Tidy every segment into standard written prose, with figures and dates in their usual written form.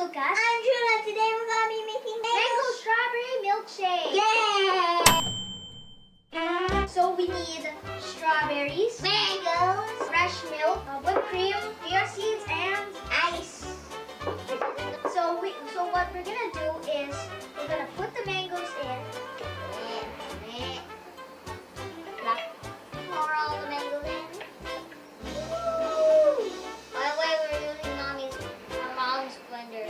Lucas. I'm Julia. Today we're going to be making Mango strawberry milkshake. Yay! So we need strawberries, Mangoes, fresh milk, whipped cream, chia seeds, and ice. so what we're gonna do is we're gonna put the mangoes in. Pour all the mangoes in. By the way, we're using our mom's blender.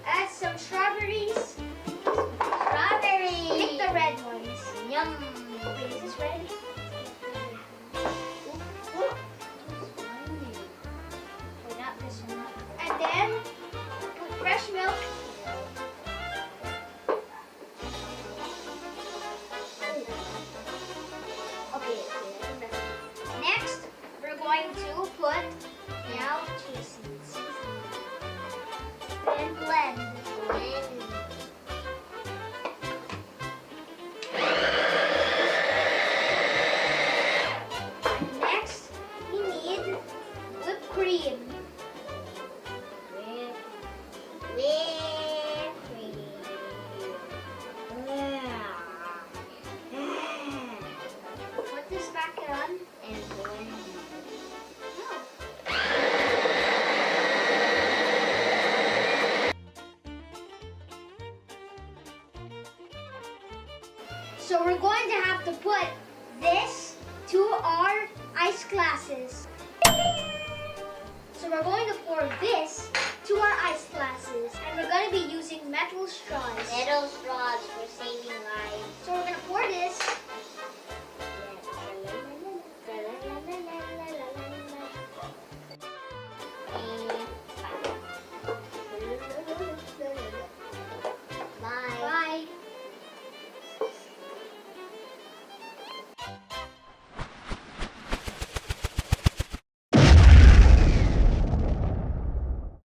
Add some strawberries. Strawberry. Pick the red ones. Yum. Wait, is this red? Wait, not this one. And then put fresh milk. Okay. Next, we're going to put now chia seeds. Then blend. Next, we need whipped cream. Whipped cream. Put this back on. And blend. So we're going to have to put this to our ice glasses. So we're going to pour this to our ice glasses. And we're going to be using metal straws. Metal straws for saving lives. So we're going to pour this